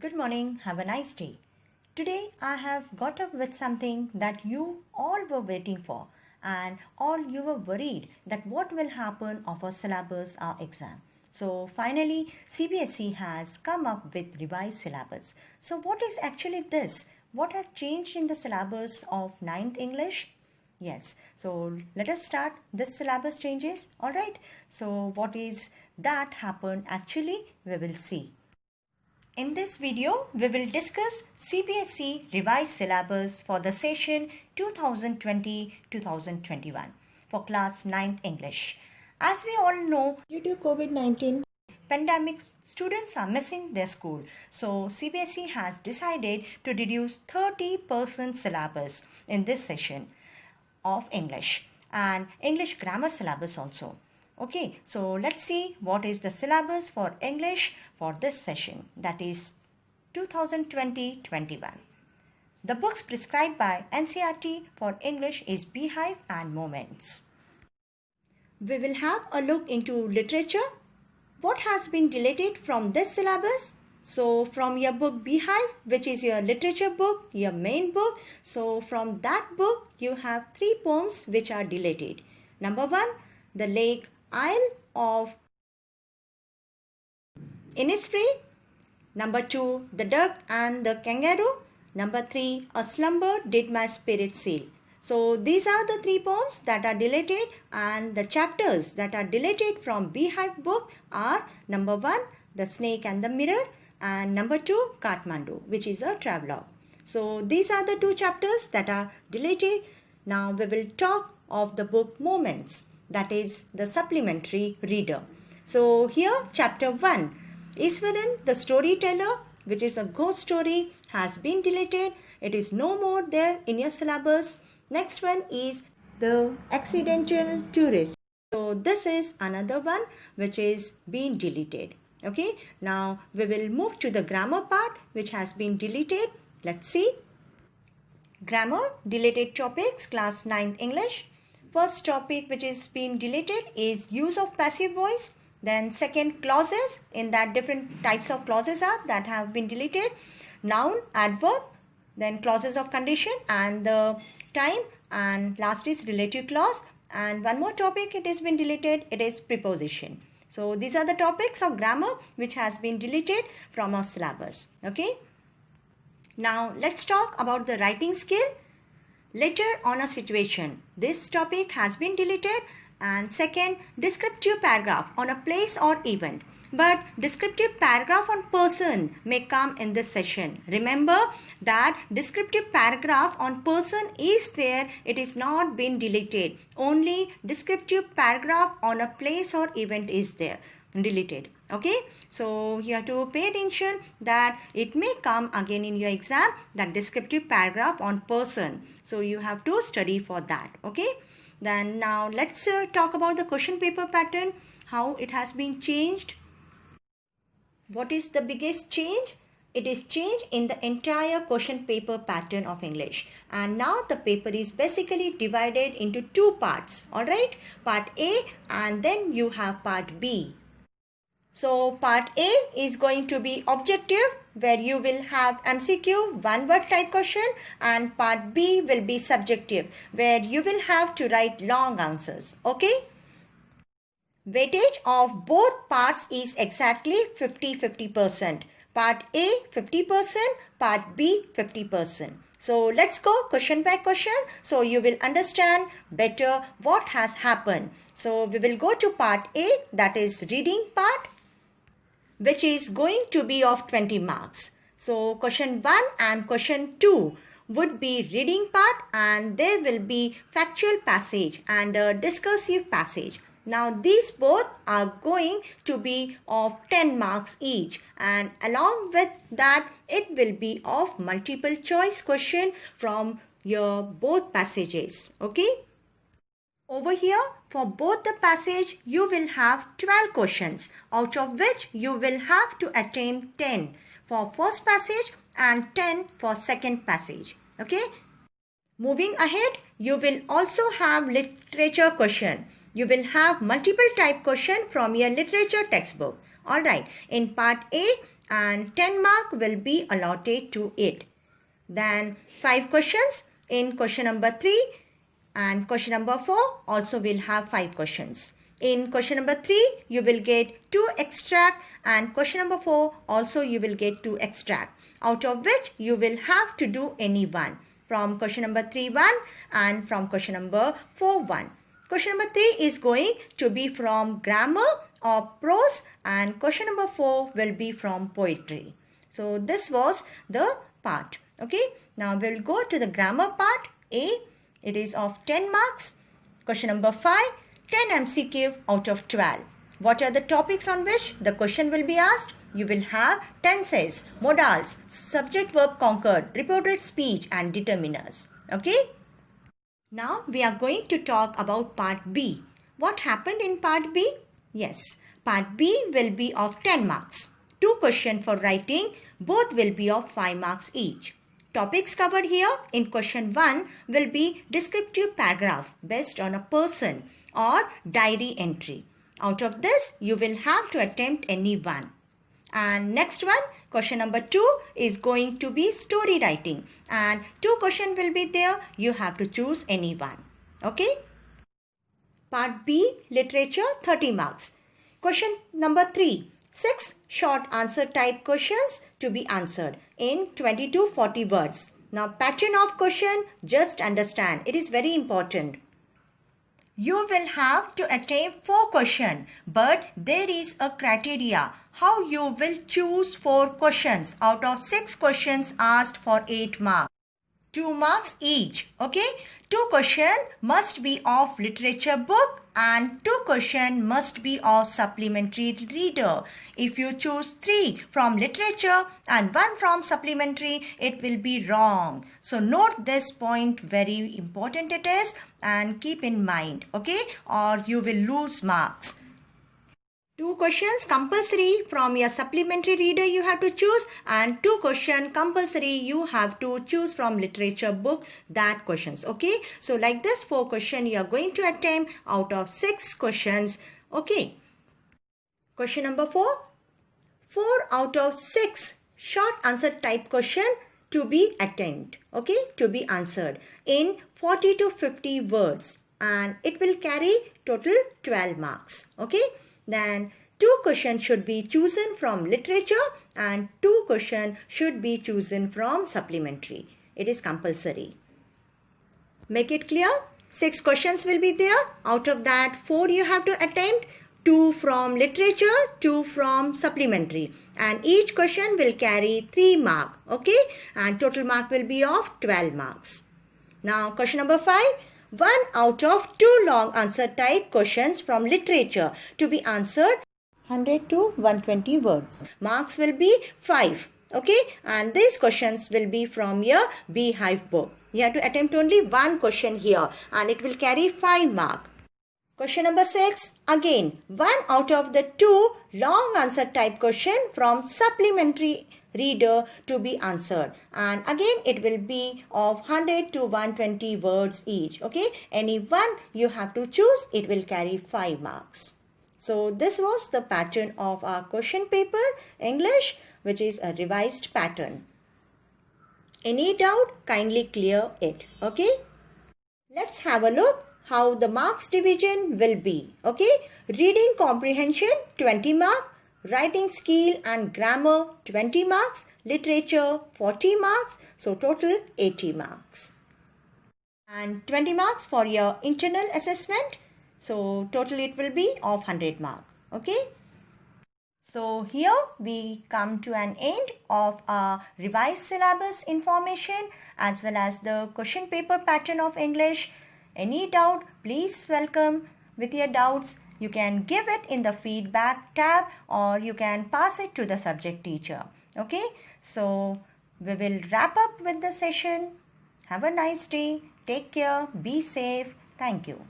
Good morning, have a nice day. Today I have got up with something that you all were waiting for and all you were worried that what will happen of our syllabus, our exam. So finally CBSE has come up with revised syllabus. So what is actually this? What has changed in the syllabus of 9th English? Yes, so let us start this syllabus changes. Alright, so what is that happened actually we will see. In this video, we will discuss CBSE revised syllabus for the session 2020-2021 for class 9th English. As we all know, due to COVID-19 pandemic, students are missing their school. So CBSE has decided to reduce 30% syllabus in this session of English and English grammar syllabus also. Okay, so let's see what is the syllabus for English for this session, that is 2020-21. The books prescribed by NCERT for English is Beehive and Moments. We will have a look into literature. What has been deleted from this syllabus? So from your book Beehive, which is your literature book, your main book. So from that book, you have 3 poems which are deleted. Number 1, The Lake Isle of Innisfree. Number 2, The Duck and the Kangaroo. Number 3, A Slumber Did My Spirit Seal. So these are the 3 poems that are deleted, and the chapters that are deleted from Beehive book are number 1, The Snake and the Mirror, and number 2, Kathmandu, which is a travelogue. So these are the 2 chapters that are deleted. Now we will talk of the book Moments, that is the supplementary reader. So here chapter 1, Iswaran the storyteller, which is a ghost story, has been deleted. It is no more there in your syllabus. Next one is the accidental tourist. So this is another one which is being deleted. Okay, now we will move to the grammar part which has been deleted. Let's see. Grammar, deleted topics, class 9th English. First topic which is being deleted is use of passive voice. Then second, clauses. In that different types of clauses are that have been deleted. Noun, adverb, then clauses of condition and the time, and last is relative clause. And one more topic it has been deleted, it is preposition. So these are the topics of grammar which has been deleted from our syllabus. Okay. Now let's talk about the writing skill. Letter on a situation. This topic has been deleted. And second, descriptive paragraph on a place or event. But descriptive paragraph on person may come in this session. Remember that descriptive paragraph on person is there. It is not been deleted. Only descriptive paragraph on a place or event is there. Deleted. Okay. So you have to pay attention that it may come again in your exam, that descriptive paragraph on person. So you have to study for that. Okay. Then now let's talk about the question paper pattern, how it has been changed. What is the biggest change? It is change in the entire question paper pattern of English. And now the paper is basically divided into 2 parts. Alright, part A and then you have part B. So part A is going to be objective, where you will have MCQ 1-word type question, and part B will be subjective, where you will have to write long answers. Okay. Weightage of both parts is exactly 50-50%. Part A 50%, part B 50%. So let's go question by question so you will understand better what has happened. So we will go to part A, that is reading part, which is going to be of 20 marks. So question 1 and question 2 would be reading part, and there will be factual passage and a discursive passage. Now these both are going to be of 10 marks each, and along with that it will be of multiple choice question from your both passages. Okay. Over here, for both the passage, you will have 12 questions, out of which you will have to attempt 10 for first passage and 10 for second passage. Okay. Moving ahead, you will also have literature question. You will have multiple type question from your literature textbook. Alright, in part A, and 10 mark will be allotted to it. Then 5 questions in question number 3 and question number 4 also will have 5 questions. In question number 3 you will get 2 extract and question number 4 also you will get 2 extract, out of which you will have to do any one from question number 3 1 and from question number 4 1. Question number 3 is going to be from grammar or prose and question number 4 will be from poetry. So this was the part. Okay, now we'll go to the grammar part. A, it is of 10 marks. Question number 5, 10 MCQ out of 12. What are the topics on which the question will be asked? You will have tenses, modals, subject verb conquered, reported speech and determiners. Okay. Now we are going to talk about part B. What happened in part B? Yes, part B will be of 10 marks. 2 questions for writing, both will be of 5 marks each. Topics covered here in question 1 will be descriptive paragraph based on a person or diary entry. Out of this, you will have to attempt any one. And next one, question number 2 is going to be story writing. And 2 questions will be there. You have to choose any one. Okay. Part B, literature, 30 marks. Question number 3, 6 short answer type questions to be answered in 20 to 40 words. Now, pattern of question, just understand. It is very important. You will have to attempt 4 questions, but there is a criteria how you will choose 4 questions out of 6 questions asked for 8 marks. 2 marks each. Okay, 2 questions must be of literature book and 2 questions must be of supplementary reader. If you choose 3 from literature and 1 from supplementary, it will be wrong. So note this point, very important it is, and keep in mind, okay, or you will lose marks. 2 questions compulsory from your supplementary reader you have to choose, and 2 questions compulsory you have to choose from literature book, that questions. Okay, so like this 4 questions you are going to attempt out of 6 questions. Okay, question number 4, 4 out of 6 short answer type question to be attempted. Okay, to be answered in 40 to 50 words, and it will carry total 12 marks. Okay, then 2 questions should be chosen from literature and 2 questions should be chosen from supplementary. It is compulsory. Make it clear? 6 questions will be there. Out of that, 4 you have to attempt, 2 from literature, 2 from supplementary. And each question will carry 3 marks. Okay? And total mark will be of 12 marks. Now, question number 5. 1 out of 2 long answer type questions from literature to be answered 100 to 120 words. Marks will be 5. Okay, and these questions will be from your Beehive book. You have to attempt only 1 question here and it will carry 5 marks. Question number 6. Again, 1 out of the 2 long answer type question from supplementary reader to be answered, and again it will be of 100 to 120 words each. Okay, any one you have to choose, it will carry 5 marks. So this was the pattern of our question paper English, which is a revised pattern. Any doubt, kindly clear it. Okay, let's have a look how the marks division will be. Okay, reading comprehension 20 marks, writing skill and grammar 20 marks, literature 40 marks, so total 80 marks. And 20 marks for your internal assessment, so total it will be of 100 marks. Okay, so here we come to an end of our revised syllabus information as well as the question paper pattern of English. Any doubt, please welcome with your doubts. You can give it in the feedback tab or you can pass it to the subject teacher. Okay, so we will wrap up with the session. Have a nice day. Take care. Be safe. Thank you.